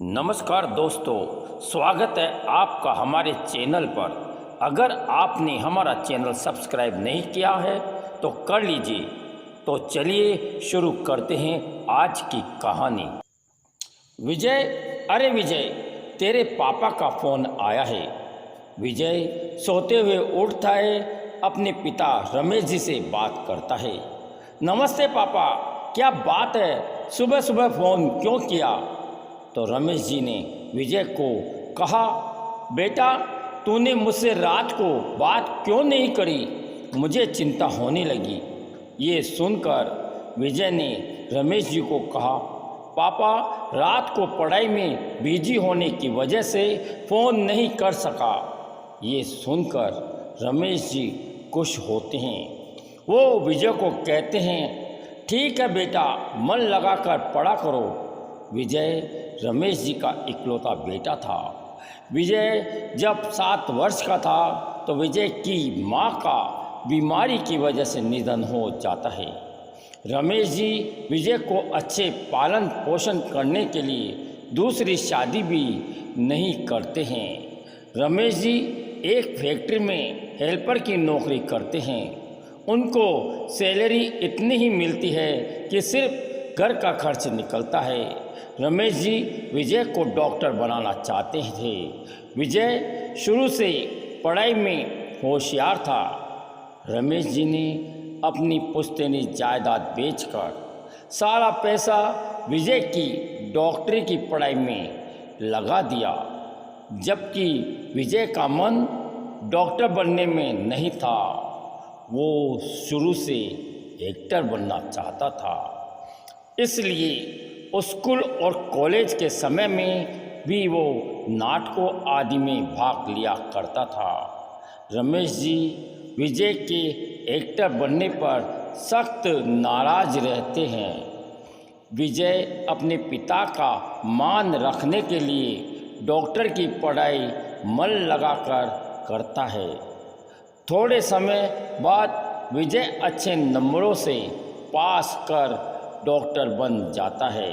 नमस्कार दोस्तों, स्वागत है आपका हमारे चैनल पर। अगर आपने हमारा चैनल सब्सक्राइब नहीं किया है तो कर लीजिए। तो चलिए शुरू करते हैं आज की कहानी। विजय, अरे विजय, तेरे पापा का फ़ोन आया है। विजय सोते हुए उठता है, अपने पिता रमेश जी से बात करता है। नमस्ते पापा, क्या बात है, सुबह सुबह फ़ोन क्यों किया? तो रमेश जी ने विजय को कहा, बेटा तूने मुझसे रात को बात क्यों नहीं करी? मुझे चिंता होने लगी। ये सुनकर विजय ने रमेश जी को कहा, पापा रात को पढ़ाई में बिजी होने की वजह से फ़ोन नहीं कर सका। ये सुनकर रमेश जी खुश होते हैं। वो विजय को कहते हैं, ठीक है बेटा, मन लगाकर पढ़ा करो। विजय रमेश जी का इकलौता बेटा था। विजय जब 7 वर्ष का था तो विजय की मां का बीमारी की वजह से निधन हो जाता है। रमेश जी विजय को अच्छे पालन पोषण करने के लिए दूसरी शादी भी नहीं करते हैं। रमेश जी एक फैक्ट्री में हेल्पर की नौकरी करते हैं। उनको सैलरी इतनी ही मिलती है कि सिर्फ घर का खर्च निकलता है। रमेश जी विजय को डॉक्टर बनाना चाहते थे। विजय शुरू से पढ़ाई में होशियार था। रमेश जी ने अपनी पुश्तैनी जायदाद बेचकर सारा पैसा विजय की डॉक्टरी की पढ़ाई में लगा दिया, जबकि विजय का मन डॉक्टर बनने में नहीं था। वो शुरू से एक्टर बनना चाहता था, इसलिए स्कूल और कॉलेज के समय में भी वो नाटकों आदि में भाग लिया करता था। रमेश जी विजय के एक्टर बनने पर सख्त नाराज रहते हैं। विजय अपने पिता का मान रखने के लिए डॉक्टर की पढ़ाई मन लगाकर करता है। थोड़े समय बाद विजय अच्छे नंबरों से पास कर डॉक्टर बन जाता है।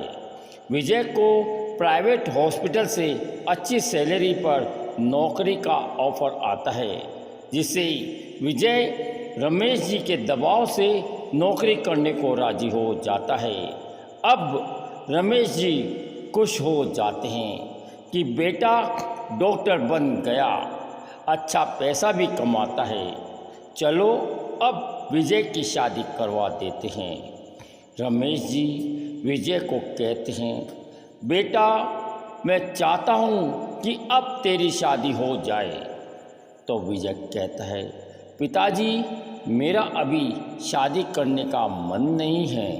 विजय को प्राइवेट हॉस्पिटल से अच्छी सैलरी पर नौकरी का ऑफर आता है, जिससे विजय रमेश जी के दबाव से नौकरी करने को राजी हो जाता है। अब रमेश जी खुश हो जाते हैं कि बेटा डॉक्टर बन गया, अच्छा पैसा भी कमाता है। चलो अब विजय की शादी करवा देते हैं। रमेश जी विजय को कहते हैं, बेटा मैं चाहता हूँ कि अब तेरी शादी हो जाए। तो विजय कहता है, पिताजी मेरा अभी शादी करने का मन नहीं है।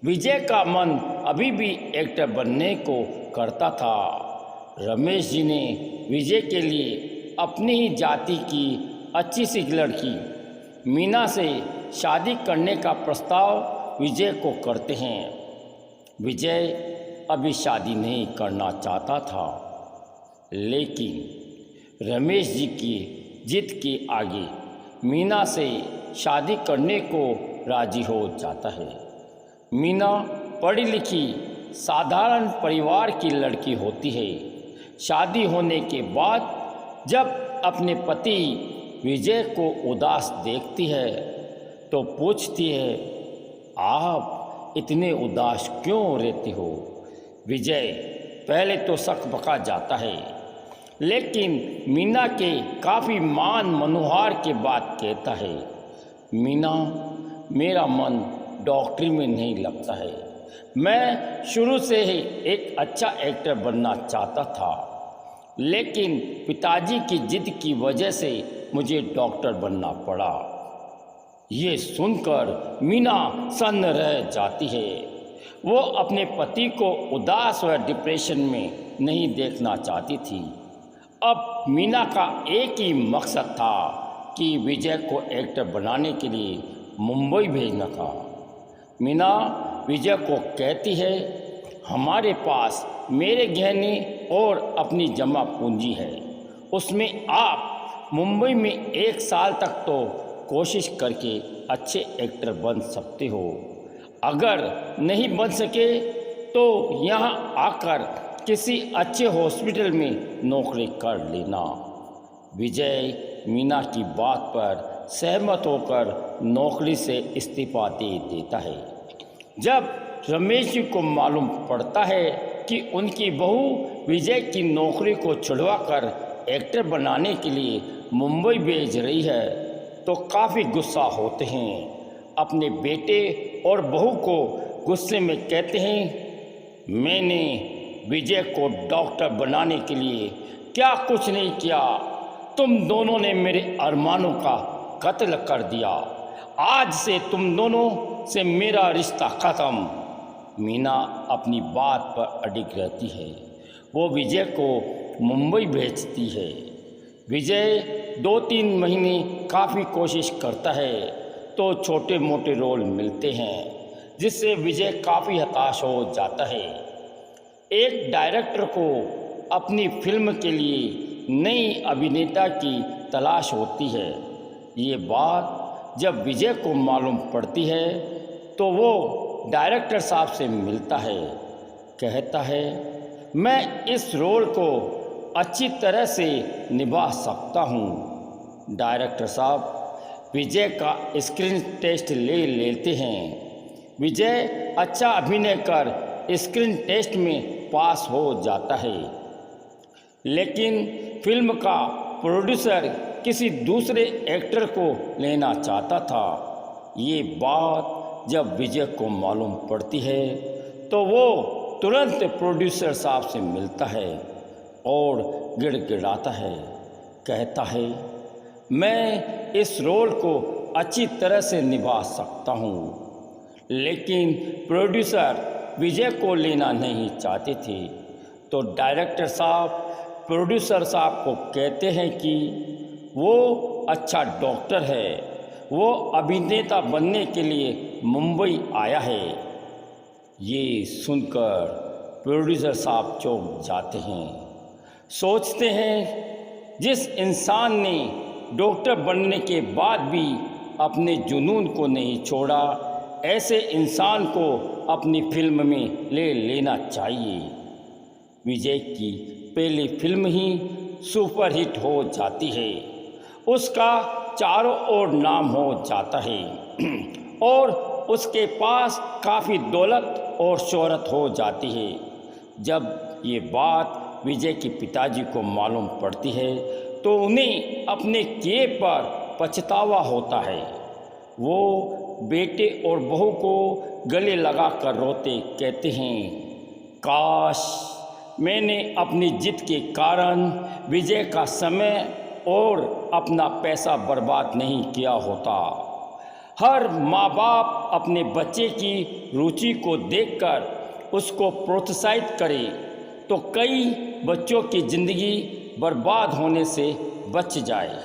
विजय का मन अभी भी एक्टर बनने को करता था। रमेश जी ने विजय के लिए अपनी ही जाति की अच्छी सी लड़की मीना से शादी करने का प्रस्ताव विजय को करते हैं। विजय अभी शादी नहीं करना चाहता था, लेकिन रमेश जी की जिद के आगे मीना से शादी करने को राजी हो जाता है। मीना पढ़ी लिखी साधारण परिवार की लड़की होती है। शादी होने के बाद जब अपने पति विजय को उदास देखती है तो पूछती है, आप इतने उदास क्यों रहते हो? विजय पहले तो सकबका जाता है, लेकिन मीना के काफ़ी मान मनोहार के बाद कहता है, मीना मेरा मन डॉक्टरी में नहीं लगता है। मैं शुरू से ही एक अच्छा एक्टर बनना चाहता था, लेकिन पिताजी की जिद की वजह से मुझे डॉक्टर बनना पड़ा। ये सुनकर मीना सन्न रह जाती है। वो अपने पति को उदास व डिप्रेशन में नहीं देखना चाहती थी। अब मीना का एक ही मकसद था कि विजय को एक्टर बनाने के लिए मुंबई भेजना था। मीना विजय को कहती है, हमारे पास मेरे गहने और अपनी जमा पूंजी है, उसमें आप मुंबई में 1 साल तक तो कोशिश करके अच्छे एक्टर बन सकते हो। अगर नहीं बन सके तो यहाँ आकर किसी अच्छे हॉस्पिटल में नौकरी कर लेना। विजय मीना की बात पर सहमत होकर नौकरी से इस्तीफा दे देता है। जब रमेश जी को मालूम पड़ता है कि उनकी बहू विजय की नौकरी को छुड़वाकर एक्टर बनाने के लिए मुंबई भेज रही है तो काफ़ी गुस्सा होते हैं। अपने बेटे और बहू को गुस्से में कहते हैं, मैंने विजय को डॉक्टर बनाने के लिए क्या कुछ नहीं किया, तुम दोनों ने मेरे अरमानों का कत्ल कर दिया। आज से तुम दोनों से मेरा रिश्ता ख़त्म। मीना अपनी बात पर अडिग रहती है। वो विजय को मुंबई भेजती है। विजय 2-3 महीने काफ़ी कोशिश करता है तो छोटे मोटे रोल मिलते हैं, जिससे विजय काफ़ी हताश हो जाता है। एक डायरेक्टर को अपनी फिल्म के लिए नई अभिनेता की तलाश होती है। ये बात जब विजय को मालूम पड़ती है तो वो डायरेक्टर साहब से मिलता है। कहता है, मैं इस रोल को अच्छी तरह से निभा सकता हूँ। डायरेक्टर साहब विजय का स्क्रीन टेस्ट ले लेते हैं। विजय अच्छा अभिनय कर स्क्रीन टेस्ट में पास हो जाता है, लेकिन फिल्म का प्रोड्यूसर किसी दूसरे एक्टर को लेना चाहता था। ये बात जब विजय को मालूम पड़ती है तो वो तुरंत प्रोड्यूसर साहब से मिलता है और गिड़गिड़ाता है। कहता है, मैं इस रोल को अच्छी तरह से निभा सकता हूँ, लेकिन प्रोड्यूसर विजय को लेना नहीं चाहते थे। तो डायरेक्टर साहब प्रोड्यूसर साहब को कहते हैं कि वो अच्छा डॉक्टर है, वो अभिनेता बनने के लिए मुंबई आया है। ये सुनकर प्रोड्यूसर साहब चौंक जाते हैं। सोचते हैं, जिस इंसान ने डॉक्टर बनने के बाद भी अपने जुनून को नहीं छोड़ा, ऐसे इंसान को अपनी फिल्म में ले लेना चाहिए। विजय की पहली फिल्म ही सुपरहिट हो जाती है। उसका चारों ओर नाम हो जाता है और उसके पास काफ़ी दौलत और शोहरत हो जाती है। जब ये बात विजय के पिताजी को मालूम पड़ती है तो उन्हें अपने किए पर पछतावा होता है। वो बेटे और बहू को गले लगाकर रोते कहते हैं, काश मैंने अपनी जिद के कारण विजय का समय और अपना पैसा बर्बाद नहीं किया होता। हर माँ बाप अपने बच्चे की रुचि को देखकर उसको प्रोत्साहित करे तो कई बच्चों की ज़िंदगी बर्बाद होने से बच जाए।